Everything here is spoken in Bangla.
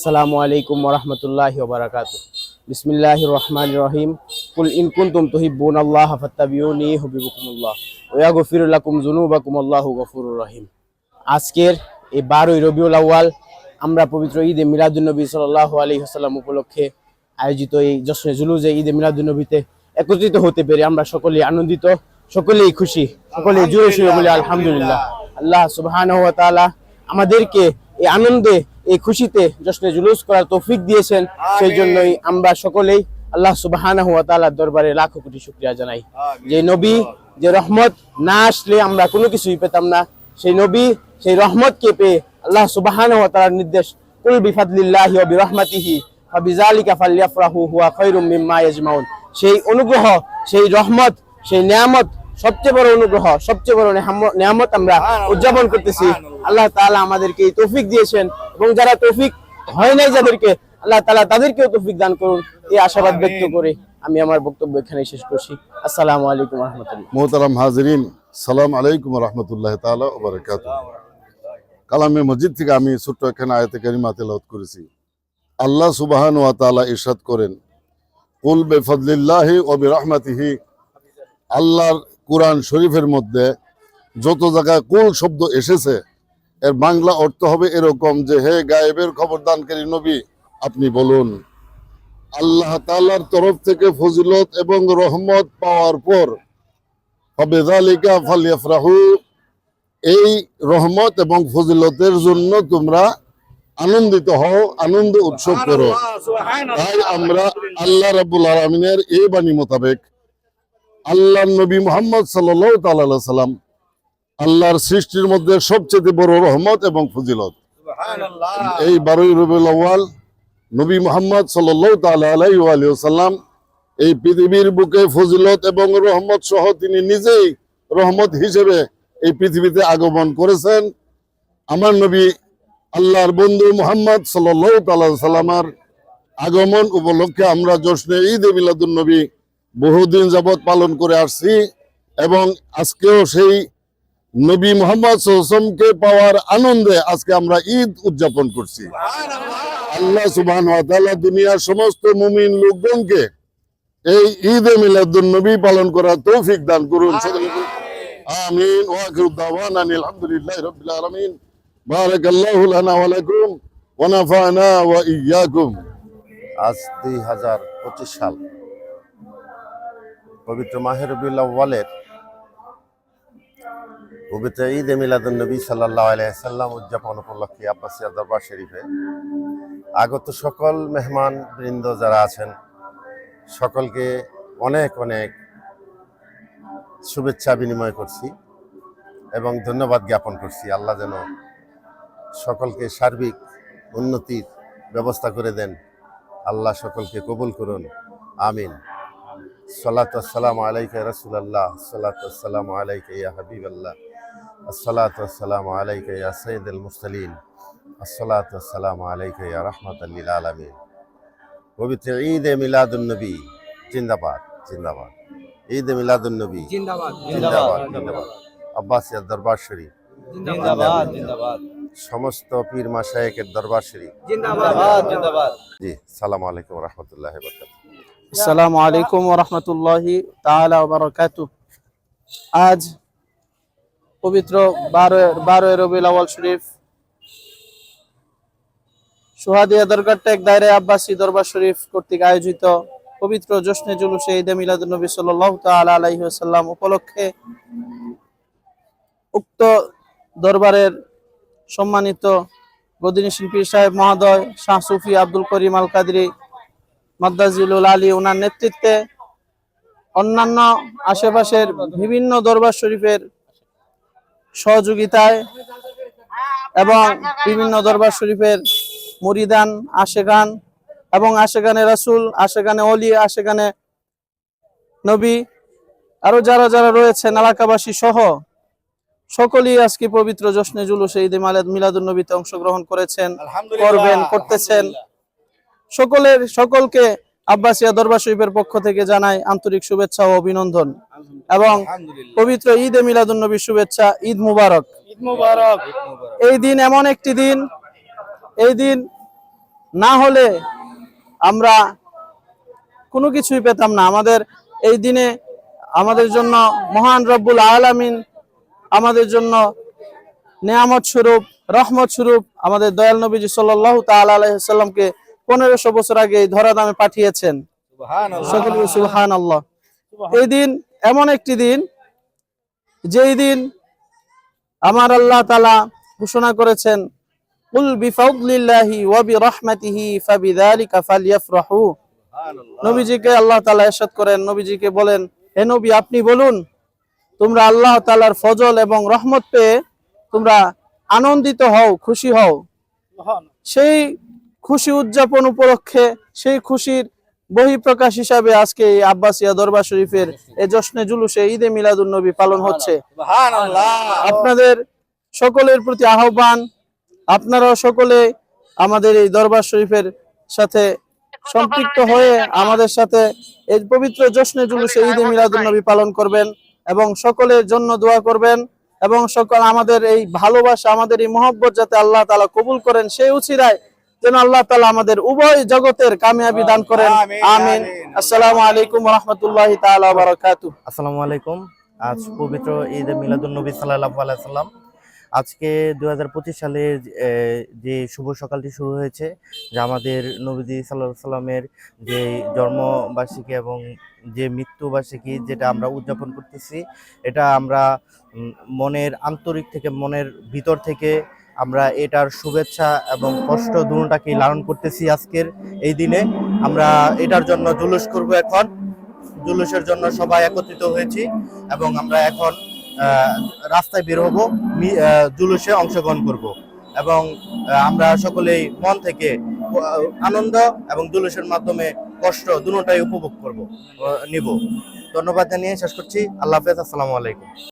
আসসালামু আলাইকুম ওয়া রাহমাতুল্লাহি ওয়া বারাকাতুহু। বিসমিল্লাহির রহমানির রহিম। কুল ইন কুনতুম তুহিব্বুনাল্লাহা ফাত্তাবিউনি ইউহিব্বুকুমুল্লাহ ওয়া ইয়াগফির লাকুম যুনুবাকুম আল্লাহু গফুরুর রহিম। আজকের এই 12ই রবিউল আউয়াল আমরা পবিত্র ঈদে মিলাদুন নবী সাল্লাল্লাহু আলাইহি ওয়াসাল্লাম উপলক্ষে আয়োজিত এই জশ্নে জুলুসে ঈদে মিলাদুন নবীতে একত্রিত হতে পেরে আমরা সকলেই আনন্দিত, সকলেই খুশি, সকলেই জোরে সোরে বলি আলহামদুলিল্লাহ। আল্লাহ সুবহানাহু ওয়া তাআলা আমাদেরকে এই আনন্দে, এই খুশিতে জশ্নে জুলুস করার তৌফিক দিয়েছেন। সেই জন্যই আমরা সকলেই আল্লাহ সুবহানাহু ওয়া তাআলার দরবারে লাখো কোটি শুকরিয়া জানাই। যে নবী, যে রহমত না আসলে আমরা কোনো কিছুই পেতাম না, সেই নবী, সেই রহমতকে পেয়ে আল্লাহ সুবহানাহু ওয়া তাআলার নির্দেশ, কুল বিফাদলিল্লাহি ওয়া বিরহমাতিহি ফাবিযালিকা ফালইফরাহু হুয়া খায়রুম মিম্মা ইয়াজমাউন। সেই অনুগ্রহ, সেই রহমত, সেই নিয়ামত, সবচেয়ে বড় অনুগ্রহ, সবচেয়ে বড় নিয়ামত আমরা উদযাপন করতেছি। আল্লাহ তাআলা আমাদেরকে এই তৌফিক দিয়েছেন এবং যারা তৌফিক হয় নাই যাদেরকে, আল্লাহ তাআলা তাদেরকেও তৌফিক দান করুন, এই আশাবাদ ব্যক্ত করে আমি আমার বক্তব্য এখানে শেষ করছি। আসসালামু আলাইকুম ওয়া রাহমাতুল্লাহ। মোহতারাম হাজিরিন, সালাম আলাইকুম ওয়া রাহমাতুল্লাহি তাআলা ওয়া বারাকাতুহু। কালামে মজিদ থেকে আমি ছোট্ট এখানে আয়াতে কারিমা তেলাওয়াত করেছি। আল্লাহ সুবহানাহু ওয়া তাআলা ইরশাদ করেন, কুল বিফাদলিল্লাহি ওয়া বিরহমাতিহি। আল্লাহর কুরআন শরীফের মধ্যে যত জায়গায় কুল শব্দ এসেছে, এর বাংলা অর্থ হবে এরকম যে, হে গায়েবের খবরদানকারী নবী, আপনি বলুন আল্লাহ তাআলার তরফ থেকে ফজিলত এবং রহমত পাওয়ার পর ফাবিযালিকা ফালইফরাহু, এই রহমত এবং ফজিলতের জন্য তোমরা আনন্দিত হও, আনন্দ উৎসব করো। তাই আমরা আল্লাহ রাব্বুল আলামিনের এই বাণী মোতাবেক আল্লাহর নবী মুহাম্মদ সাল্লাল্লাহু তাআলা আলাইহি সাল্লাম, আল্লাহর সৃষ্টির মধ্যে সবচেয়ে বড় রহমত এবং ফজিলত, এই 12ই রবিউল আউয়াল নবী মুহাম্মদ সাল্লাল্লাহু তাআলা আলাইহি ওয়া সাল্লাম এই পৃথিবীর বুকে ফজিলত এবং রহমত সহ তিনি নিজেই রহমত হিসেবে এই পৃথিবীতে আগমন করেছেন। আমার নবী আল্লাহর বন্ধু মুহাম্মদ সাল্লাল্লাহু তাআলা সাল্লামের আগমন উপলক্ষে আমরা জশ্নে ঈদে মিলাদুন নবী বহুদিন যাবৎ পালন করে আসছি এবং আজকেও সেই নবী মুহাম্মদ সাল্লাল্লাহু আলাইহি ওয়াসাল্লামকে পাওয়ার আনন্দে আজকে আমরা ঈদ উদযাপন করছি। আল্লাহ সুবহানাহু ওয়া তাআলা দুনিয়ার সমস্ত মুমিন লোকগণকে এই ঈদে মিলাদুন নবী পালন করার তৌফিক দান করুন। আমিন। ওয়া আখিরু দাওয়ানা আলহামদুলিল্লাহি রাব্বিল আলামিন। বারাকাল্লাহু লানা ওয়া লাকুম ওয়া নাফা'না ওয়া ইয়্যাকুম। আজ 2025 সাল, পবিত্র মাহে রবিউল আউয়ালের পবিত্র ঈদে মিলাদুন নবী সাল্লাল্লাহু আলাইহি সাল্লাম উদযাপন উপলক্ষে আব্বাসিয়া দরবার শরীফে আগত সকল মেহমান বৃন্দ যারা আছেন, সকলকে অনেক অনেক শুভেচ্ছা বিনিময় করছি এবং ধন্যবাদ জ্ঞাপন করছি। আল্লাহ যেন সকলকে সার্বিক উন্নতির ব্যবস্থা করে দেন। আল্লাহ সকলকে কবুল করুন, আমিন। সালাতু ওয়াসসালামু আলাইকা ইয়া রাসূলুল্লাহ, সালাতু ওয়াসসালামু আলাইকা ইয়া হাবিবাল্লাহ, আসসালাতু ওয়াসসালামু আলাইকা ইয়া সাইয়্যিদুল মুরসালিন, আসসালাতু ওয়াসসালামু আলাইকা ইয়া রাহমাতাল লিল আলামিন। পবিত্র ঈদে মিলাদুন নবী জিন্দাবাদ, জিন্দাবাদ। ঈদে মিলাদুন নবী জিন্দাবাদ, জিন্দাবাদ, জিন্দাবাদ। আব্বাসিয়া দরবার শরীফ জিন্দাবাদ, জিন্দাবাদ। সমস্ত পীর মাশায়েখের দরবার শরীফ জিন্দাবাদ, জিন্দাবাদ। জি, আসসালামু আলাইকুম ওয়া রাহমাতুল্লাহি ওয়া বারাকাতুহু। আসসালামু আলাইকুম ওয়া রাহমাতুল্লাহি তাআলা ওয়া বারাকাতুহু। আজ পবিত্র 12 রবিউল আউয়াল শরীফ সুহাদিয়া দরগাহ টেক দায়রা আব্বাসী দরবার শরীফ কর্তৃক আয়োজিত পবিত্র জশ্নে জুলুসে ঈদে মিলাদুন নবী সাল্লাল্লাহু তাআলা আলাইহি ওয়াসাল্লাম উপলক্ষে উক্ত দরবারের সম্মানিত গদিনী শিল্পী সাহেব মহোদয় শাহ সুফি আব্দুল করিম আল কাদরি মাদ্দাজিলুল আলী, ওনার নেতৃত্বে অন্যান্য আশেপাশের বিভিন্ন দরবার শরীফের সহযোগিতায় এবং বিভিন্ন দরবার শরীফের মুরিদান, আশেগান এবং আশেগানে রাসূল, আশেগানে ওলি, আশেগানে নবী, আরো যারা যারা রয়েছেন এলাকাবাসী সহ সকলেই আজকে পবিত্র জশ্নে জুলুসে ঈদে মিলাদুন নবীতে অংশগ্রহণ করেছেন, করবেন, করতেছেন। সকলকে আব্বাসিয়া দরবার শরীফের পক্ষ থেকে জানাই আন্তরিক শুভেচ্ছা ও অভিনন্দন এবং পবিত্র ঈদে মিলাদুন নবীর শুভেচ্ছা। ঈদ মুবারক। এই দিন এমন একটি দিন, এই দিন না হলে আমরা কোনো কিছুই পেতাম না। আমাদের এই দিনে আমাদের জন্য মহান রব্বুল আলামিন আমাদের জন্য নেয়ামত স্বরূপ, রহমত স্বরূপ আমাদের দয়াল নবীজি সাল্লাল্লাহু তাআলা আলাইহি সাল্লামকে 1500 বছর আগে এই ধরাধামে পাঠিয়েছেন। সকলে সুবহানাল্লাহ। এই দিন এমন একটি দিন, যেই দিন আমার আল্লাহ তাআলা ঘোষণা করেছেন, কুল বিফাদলিল্লাহি ওয়া বিরহমাতিহি ফাবিযালিকা ফালইফরাহু। নবীজিকে আল্লাহ তাআলা ইরশাদ করেন, নবীজিকে বলেন, হে নবী আপনি বলুন, তোমরা আল্লাহ তাআলার ফজল এবং রহমত পেয়ে তোমরা আনন্দিত হও, খুশি হও। সেই খুশি উদযাপন উপলক্ষে, সেই খুশির বহিঃপ্রকাশ হিসাবে আজকে এই আব্বাসিয়া দরবার শরীফের এই জশ্নে জুলুসে ঈদে মিলাদুন নবী পালন হচ্ছে। আপনাদের সকলের প্রতি আহ্বান, আপনারাও সকলে আমাদের এই দরবার শরীফের সাথে সম্পৃক্ত হয়ে আমাদের সাথে এই পবিত্র জশ্নে জুলুসে ঈদে মিলাদুন নবী পালন করবেন এবং সকলের জন্য দোয়া করবেন এবং সকল আমাদের এই ভালোবাসা, আমাদের এই মহব্বত যাতে আল্লাহ তাআলা কবুল করেন, সেই উছিরায় যেন আল্লাহ তাআলা আমাদের উভয় জগতের কামিয়াবি দান করেন। আমিন। আসসালামু আলাইকুম ওয়া রাহমাতুল্লাহি তাআলা ওয়া বারাকাতুহু। আসসালামু আলাইকুম। আজ পবিত্র ঈদে মিলাদুন নবী সাল্লাল্লাহু আলাইহি সাল্লাম। আজকে 2025 সালের যে শুভ সকালটি শুরু হয়েছে, যে আমাদের নবীজি সাল্লাল্লাহু আলাইহি সাল্লামের যে জন্মবার্ষিকী এবং যে মৃত্যুবার্ষিকী, যেটা আমরা উদযাপন করতেছি, এটা আমরা মনের আন্তরিক থেকে, মনের ভিতর থেকে আমরা এটার শুভেচ্ছা এবং কষ্ট দুটোটাকেই লালন করতেছি। আজকের এই দিনে আমরা এটার জন্য জুলুস করব। এখন জুলুসের জন্য সবাই একত্রিত হয়েছি এবং আমরা এখন রাস্তায় বের হব, জুলুসে অংশগ্রহণ করব এবং আমরা সকলেই মন থেকে আনন্দ এবং জুলুসের মাধ্যমে কষ্ট দুটোটাই উপভোগ নিব। ধন্যবাদ জানিয়ে শেষ করছি। আল্লাহ হাফেজ। আসসালামু আলাইকুম।